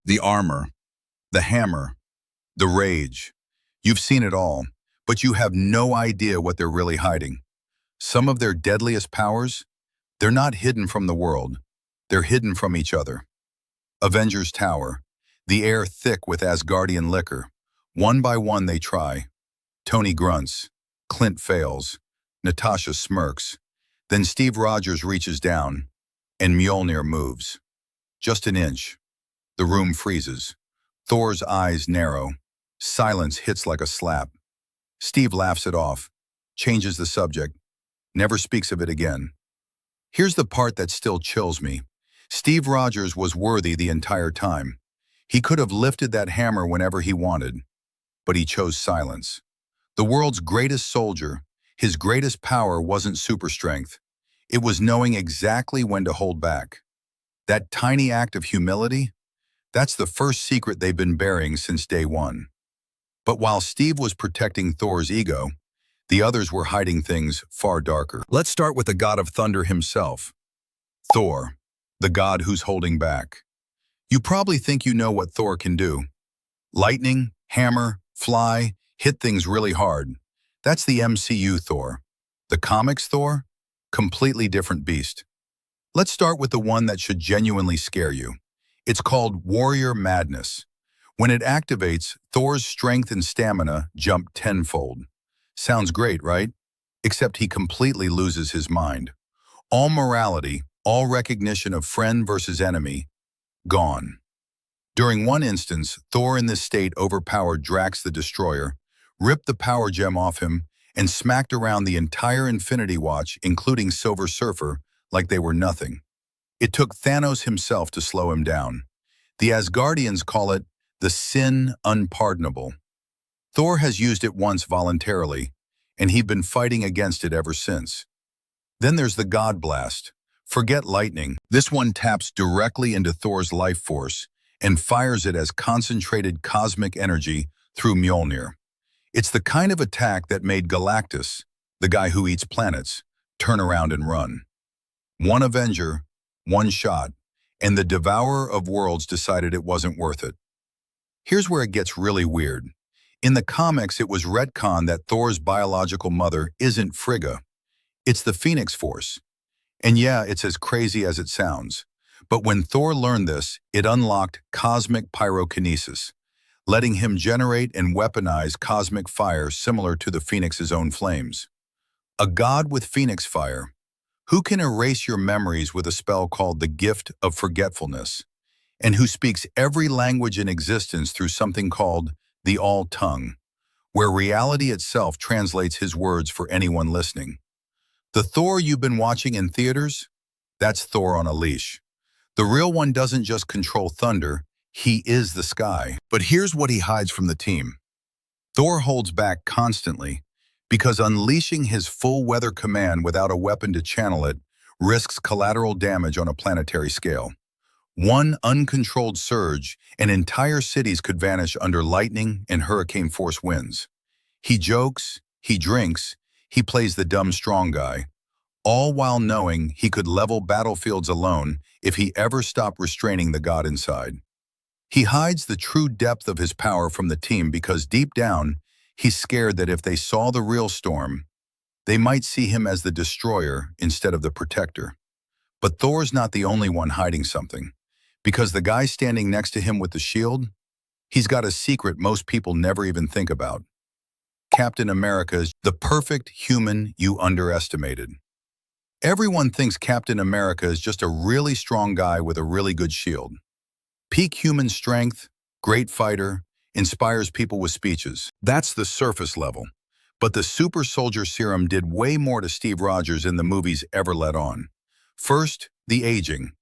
The armor, the hammer, the rage. You've seen it all, but you have no idea what they're really hiding. Some of their deadliest powers, they're not hidden from the world. They're hidden from each other. Avengers Tower, the air thick with Asgardian liquor. One by one they try. Tony grunts. Clint fails. Natasha smirks. Then Steve Rogers reaches down, and Mjolnir moves. Just an inch. The room freezes. Thor's eyes narrow. Silence hits like a slap. Steve laughs it off, changes the subject, never speaks of it again. Here's the part that still chills me. Steve Rogers was worthy the entire time. He could have lifted that hammer whenever he wanted, but he chose silence. The world's greatest soldier, his greatest power wasn't super strength. It was knowing exactly when to hold back. That tiny act of humility, that's the first secret they've been burying since day one. But while Steve was protecting Thor's ego, the others were hiding things far darker. Let's start with the god of thunder himself. Thor, the god who's holding back. You probably think you know what Thor can do. Lightning, hammer, fly, hit things really hard. That's the MCU Thor. The comics Thor? Completely different beast. Let's start with the one that should genuinely scare you. It's called Warrior Madness. When it activates, Thor's strength and stamina jump tenfold. Sounds great, right? Except he completely loses his mind. All morality, all recognition of friend versus enemy, gone. During one instance, Thor in this state overpowered Drax the Destroyer, ripped the power gem off him, and smacked around the entire Infinity Watch, including Silver Surfer, like they were nothing. It took Thanos himself to slow him down. The Asgardians call it the sin unpardonable. Thor has used it once voluntarily, and he'd been fighting against it ever since. Then there's the God Blast. Forget lightning. This one taps directly into Thor's life force and fires it as concentrated cosmic energy through Mjolnir. It's the kind of attack that made Galactus, the guy who eats planets, turn around and run. One Avenger, one shot, and the Devourer of Worlds decided it wasn't worth it. Here's where it gets really weird. In the comics, it was retconned that Thor's biological mother isn't Frigga. It's the Phoenix Force. And yeah, it's as crazy as it sounds. But when Thor learned this, it unlocked cosmic pyrokinesis, letting him generate and weaponize cosmic fire similar to the Phoenix's own flames. A god with Phoenix fire. Who can erase your memories with a spell called the Gift of Forgetfulness, and who speaks every language in existence through something called the All-Tongue, where reality itself translates his words for anyone listening. The Thor you've been watching in theaters? That's Thor on a leash. The real one doesn't just control thunder, he is the sky. But here's what he hides from the team. Thor holds back constantly, because unleashing his full weather command without a weapon to channel it risks collateral damage on a planetary scale. One uncontrolled surge, and entire cities could vanish under lightning and hurricane force winds. He jokes, he drinks, he plays the dumb strong guy, all while knowing he could level battlefields alone if he ever stopped restraining the god inside. He hides the true depth of his power from the team because deep down, he's scared that if they saw the real storm, they might see him as the destroyer instead of the protector. But Thor's not the only one hiding something, because the guy standing next to him with the shield, he's got a secret most people never even think about. Captain America is the perfect human you underestimated. Everyone thinks Captain America is just a really strong guy with a really good shield. Peak human strength, great fighter, inspires people with speeches. That's the surface level. But the super soldier serum did way more to Steve Rogers than the movies ever let on. First, the aging.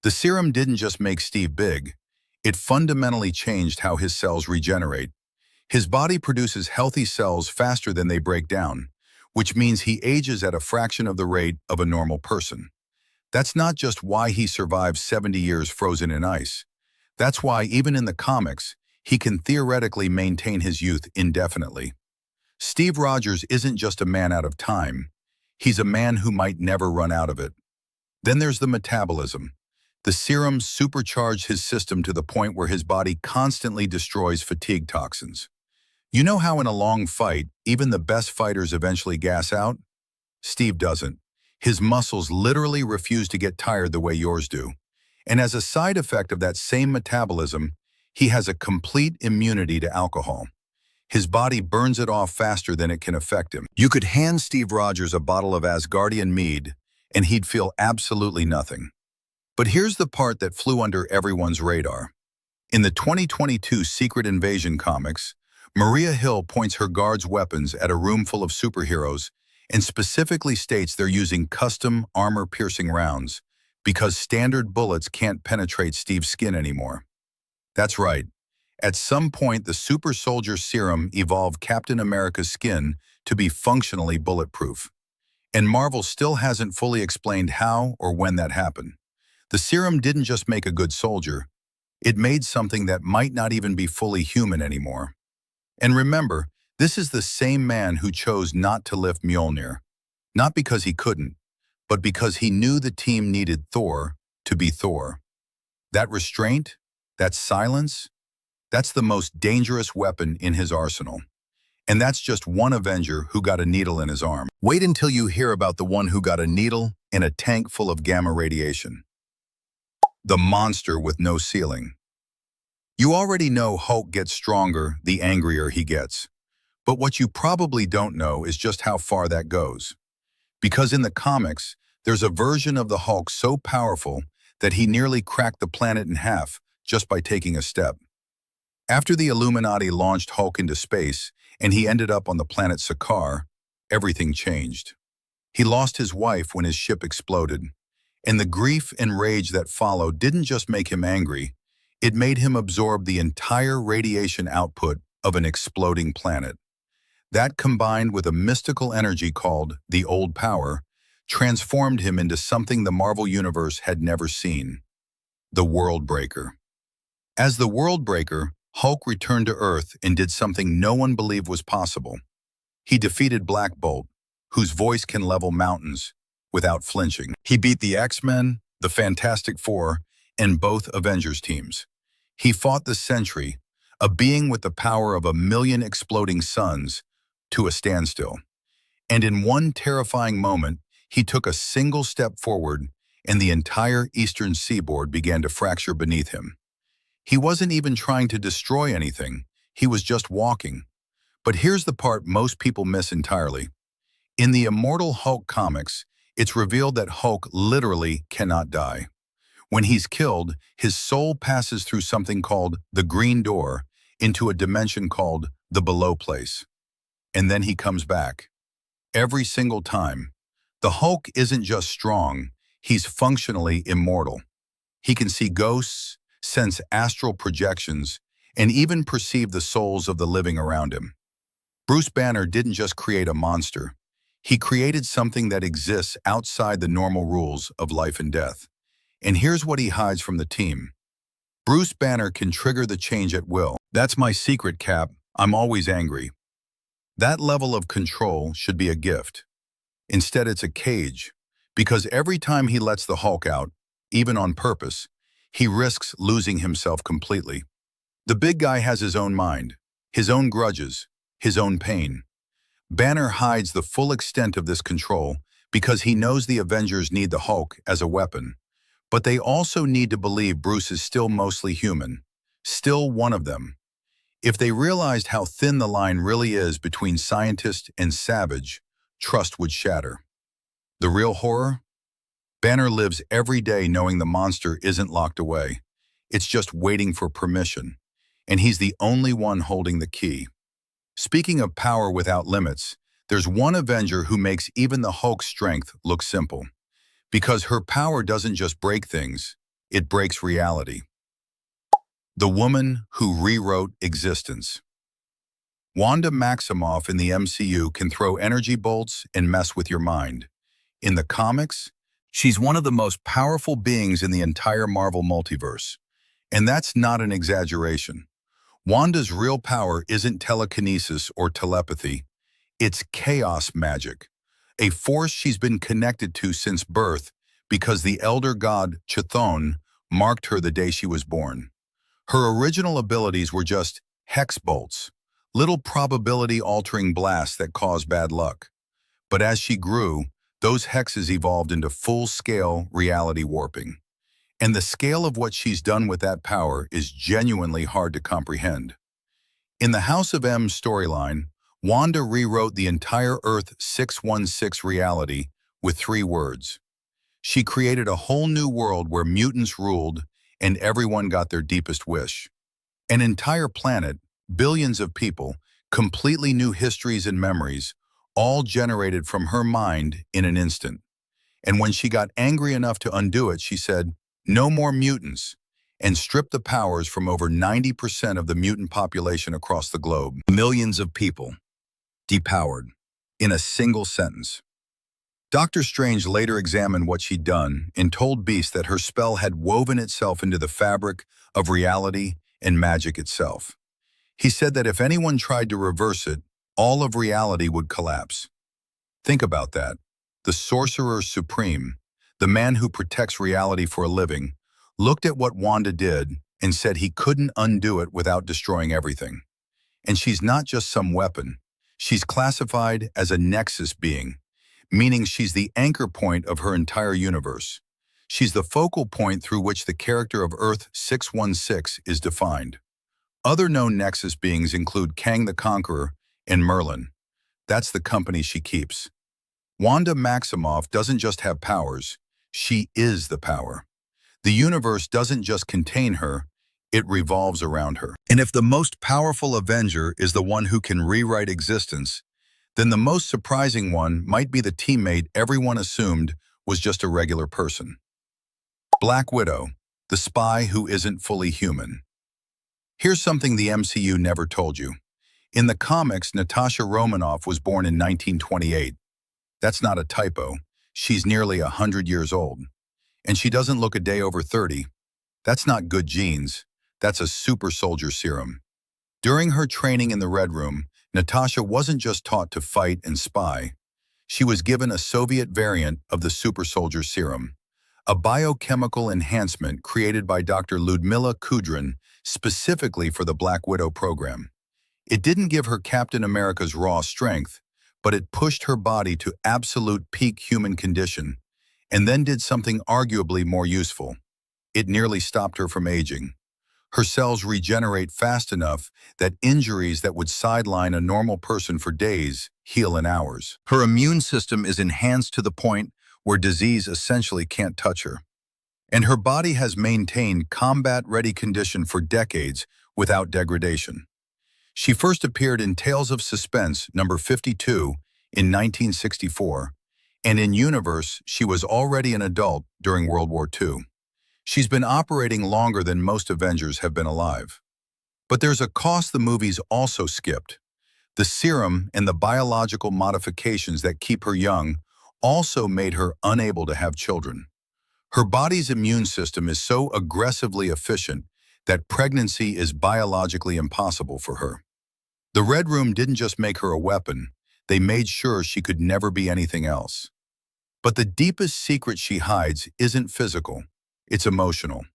The serum didn't just make Steve big. It fundamentally changed how his cells regenerate. His body produces healthy cells faster than they break down, which means he ages at a fraction of the rate of a normal person. That's not just why he survived 70 years frozen in ice. That's why, even in the comics, he can theoretically maintain his youth indefinitely. Steve Rogers isn't just a man out of time. He's a man who might never run out of it. Then there's the metabolism. The serum supercharged his system to the point where his body constantly destroys fatigue toxins. You know how in a long fight, even the best fighters eventually gas out? Steve doesn't. His muscles literally refuse to get tired the way yours do. And as a side effect of that same metabolism, he has a complete immunity to alcohol. His body burns it off faster than it can affect him. You could hand Steve Rogers a bottle of Asgardian mead, and he'd feel absolutely nothing. But here's the part that flew under everyone's radar. In the 2022 Secret Invasion comics, Maria Hill points her guards' weapons at a room full of superheroes and specifically states they're using custom armor-piercing rounds because standard bullets can't penetrate Steve's skin anymore. That's right. At some point, the super soldier serum evolved Captain America's skin to be functionally bulletproof. And Marvel still hasn't fully explained how or when that happened. The serum didn't just make a good soldier, it made something that might not even be fully human anymore. And remember, this is the same man who chose not to lift Mjolnir. Not because he couldn't, but because he knew the team needed Thor to be Thor. That restraint, that silence, that's the most dangerous weapon in his arsenal. And that's just one Avenger who got a needle in his arm. Wait until you hear about the one who got a needle in a tank full of gamma radiation. The monster with no ceiling. You already know Hulk gets stronger the angrier he gets. But what you probably don't know is just how far that goes. Because in the comics, there's a version of the Hulk so powerful that he nearly cracked the planet in half just by taking a step. After the Illuminati launched Hulk into space and he ended up on the planet Sakaar, everything changed. He lost his wife when his ship exploded, and the grief and rage that followed didn't just make him angry, it made him absorb the entire radiation output of an exploding planet. That, combined with a mystical energy called the Old Power, transformed him into something the Marvel Universe had never seen: the Worldbreaker. As the Worldbreaker, Hulk returned to Earth and did something no one believed was possible. He defeated Black Bolt, whose voice can level mountains, without flinching. He beat the X-Men, the Fantastic Four, and both Avengers teams. He fought the Sentry, a being with the power of 1,000,000 exploding suns, to a standstill. And in one terrifying moment, he took a single step forward, and the entire eastern seaboard began to fracture beneath him. He wasn't even trying to destroy anything, he was just walking. But here's the part most people miss entirely. In the Immortal Hulk comics, it's revealed that Hulk literally cannot die. When he's killed, his soul passes through something called the Green Door into a dimension called the Below Place. And then he comes back. Every single time. The Hulk isn't just strong, he's functionally immortal. He can see ghosts, sense astral projections, and even perceive the souls of the living around him. Bruce Banner didn't just create a monster. He created something that exists outside the normal rules of life and death. And here's what he hides from the team. Bruce Banner can trigger the change at will. That's my secret, Cap. I'm always angry. That level of control should be a gift. Instead, it's a cage, because every time he lets the Hulk out, even on purpose, he risks losing himself completely. The big guy has his own mind, his own grudges, his own pain. Banner hides the full extent of this control because he knows the Avengers need the Hulk as a weapon. But they also need to believe Bruce is still mostly human, still one of them. If they realized how thin the line really is between scientist and savage, trust would shatter. The real horror? Banner lives every day knowing the monster isn't locked away. It's just waiting for permission. And he's the only one holding the key. Speaking of power without limits, there's one Avenger who makes even the Hulk's strength look simple. Because her power doesn't just break things, it breaks reality. The woman who rewrote existence. Wanda Maximoff in the MCU can throw energy bolts and mess with your mind. In the comics, she's one of the most powerful beings in the entire Marvel multiverse. And that's not an exaggeration. Wanda's real power isn't telekinesis or telepathy. It's chaos magic, a force she's been connected to since birth because the elder god Chthon marked her the day she was born. Her original abilities were just hex bolts, little probability-altering blasts that cause bad luck. But as she grew, those hexes evolved into full-scale reality warping. And the scale of what she's done with that power is genuinely hard to comprehend. In the House of M storyline, Wanda rewrote the entire Earth 616 reality with 3 words. She created a whole new world where mutants ruled and everyone got their deepest wish. An entire planet, billions of people, completely new histories and memories, all generated from her mind in an instant. And when she got angry enough to undo it, she said, "No more mutants," and stripped the powers from over 90% of the mutant population across the globe. Millions of people, depowered, in a single sentence. Doctor Strange later examined what she'd done and told Beast that her spell had woven itself into the fabric of reality and magic itself. He said that if anyone tried to reverse it, all of reality would collapse. Think about that. The Sorcerer Supreme, the man who protects reality for a living, looked at what Wanda did and said he couldn't undo it without destroying everything. And she's not just some weapon. She's classified as a Nexus being, meaning she's the anchor point of her entire universe. She's the focal point through which the character of Earth 616 is defined. Other known Nexus beings include Kang the Conqueror and Merlin. That's the company she keeps. Wanda Maximoff doesn't just have powers, she is the power. The universe doesn't just contain her, it revolves around her. And if the most powerful Avenger is the one who can rewrite existence, then the most surprising one might be the teammate everyone assumed was just a regular person. Black Widow, the spy who isn't fully human. Here's something the MCU never told you. In the comics, Natasha Romanoff was born in 1928. That's not a typo. She's nearly 100 years old. And she doesn't look a day over 30. That's not good genes. That's a super soldier serum. During her training in the Red Room, Natasha wasn't just taught to fight and spy. She was given a Soviet variant of the super soldier serum, a biochemical enhancement created by Dr. Ludmila Kudrin specifically for the Black Widow program. It didn't give her Captain America's raw strength, but it pushed her body to absolute peak human condition, and then did something arguably more useful. It nearly stopped her from aging. Her cells regenerate fast enough that injuries that would sideline a normal person for days heal in hours. Her immune system is enhanced to the point where disease essentially can't touch her. And her body has maintained combat-ready condition for decades without degradation. She first appeared in Tales of Suspense number 52 in 1964, and in Universe, she was already an adult during World War II. She's been operating longer than most Avengers have been alive. But there's a cost the movies also skipped. The serum and the biological modifications that keep her young also made her unable to have children. Her body's immune system is so aggressively efficient that pregnancy is biologically impossible for her. The Red Room didn't just make her a weapon, they made sure she could never be anything else. But the deepest secret she hides isn't physical, it's emotional.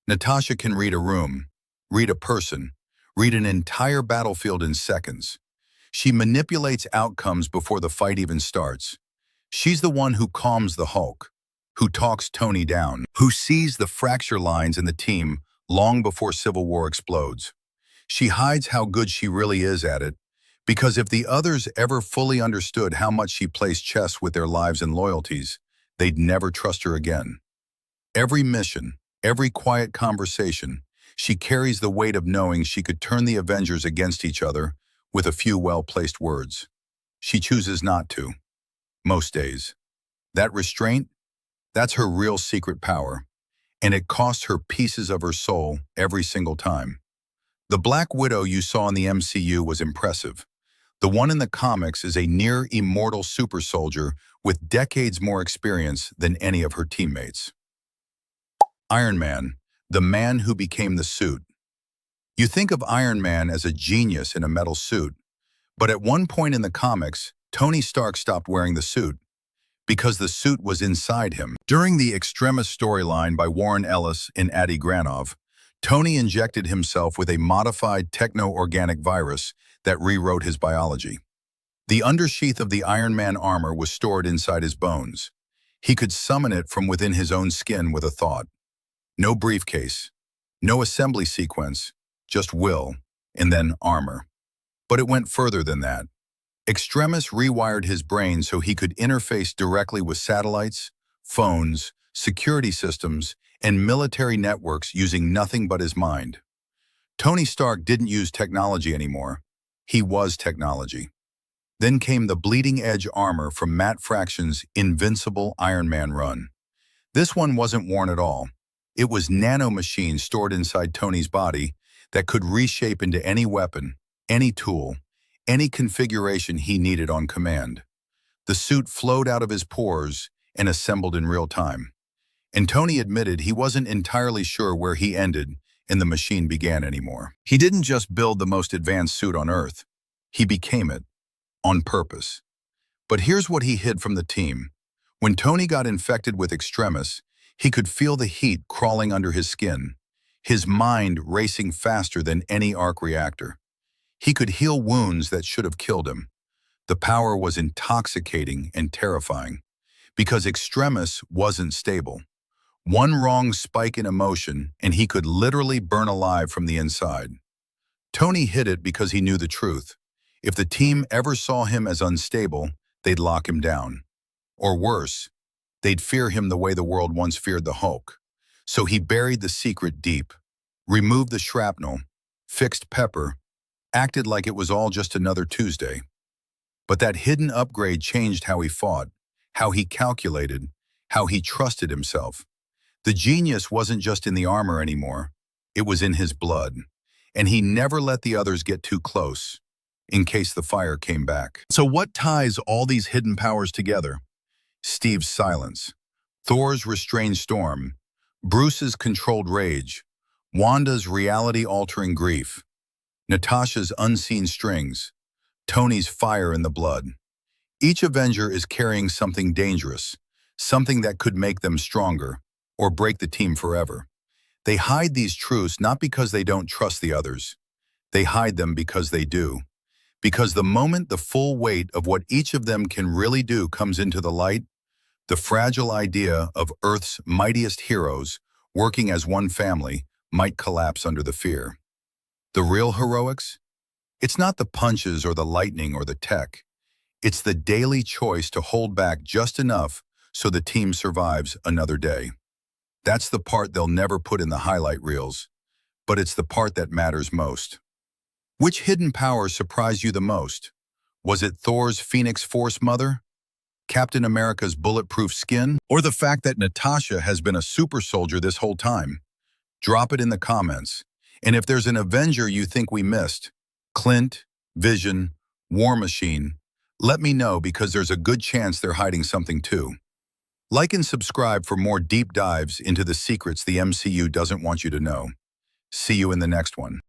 Natasha can read a room, read a person, read an entire battlefield in seconds. She manipulates outcomes before the fight even starts. She's the one who calms the Hulk, who talks Tony down, who sees the fracture lines in the team long before Civil War explodes. She hides how good she really is at it, because if the others ever fully understood how much she plays chess with their lives and loyalties, they'd never trust her again. Every mission, every quiet conversation, she carries the weight of knowing she could turn the Avengers against each other with a few well-placed words. She chooses not to, most days. That restraint, that's her real secret power, and it costs her pieces of her soul every single time. The Black Widow you saw in the MCU was impressive. The one in the comics is a near-immortal super soldier with decades more experience than any of her teammates. Iron Man, the man who became the suit. You think of Iron Man as a genius in a metal suit, but at one point in the comics, Tony Stark stopped wearing the suit. Because the suit was inside him. During the Extremis storyline by Warren Ellis and Adi Granov, Tony injected himself with a modified techno-organic virus that rewrote his biology. The undersheath of the Iron Man armor was stored inside his bones. He could summon it from within his own skin with a thought. No briefcase, no assembly sequence, just will, and then armor. But it went further than that. Extremis rewired his brain so he could interface directly with satellites, phones, security systems, and military networks using nothing but his mind. Tony Stark didn't use technology anymore. He was technology. Then came the bleeding-edge armor from Matt Fraction's invincible Iron Man run. This one wasn't worn at all. It was nanomachines stored inside Tony's body that could reshape into any weapon, any tool, any configuration he needed on command. The suit flowed out of his pores and assembled in real time. And Tony admitted he wasn't entirely sure where he ended and the machine began anymore. He didn't just build the most advanced suit on Earth. He became it, on purpose. But here's what he hid from the team. When Tony got infected with Extremis, he could feel the heat crawling under his skin, his mind racing faster than any arc reactor. He could heal wounds that should have killed him. The power was intoxicating and terrifying, because Extremis wasn't stable. One wrong spike in emotion, and he could literally burn alive from the inside. Tony hid it because he knew the truth. If the team ever saw him as unstable, they'd lock him down. Or worse, they'd fear him the way the world once feared the Hulk. So he buried the secret deep, removed the shrapnel, fixed Pepper, acted like it was all just another Tuesday. But that hidden upgrade changed how he fought, how he calculated, how he trusted himself. The genius wasn't just in the armor anymore, it was in his blood. And he never let the others get too close, in case the fire came back. So what ties all these hidden powers together? Steve's silence, Thor's restrained storm, Bruce's controlled rage, Wanda's reality-altering grief, Natasha's unseen strings, Tony's fire in the blood. Each Avenger is carrying something dangerous, something that could make them stronger, or break the team forever. They hide these truths not because they don't trust the others. They hide them because they do. Because the moment the full weight of what each of them can really do comes into the light, the fragile idea of Earth's mightiest heroes working as one family might collapse under the fear. The real heroics? It's not the punches or the lightning or the tech. It's the daily choice to hold back just enough so the team survives another day. That's the part they'll never put in the highlight reels, but it's the part that matters most. Which hidden power surprised you the most? Was it Thor's Phoenix Force mother? Captain America's bulletproof skin? Or the fact that Natasha has been a super soldier this whole time? Drop it in the comments. And if there's an Avenger you think we missed, Clint, Vision, War Machine, let me know because there's a good chance they're hiding something too. Like and subscribe for more deep dives into the secrets the MCU doesn't want you to know. See you in the next one.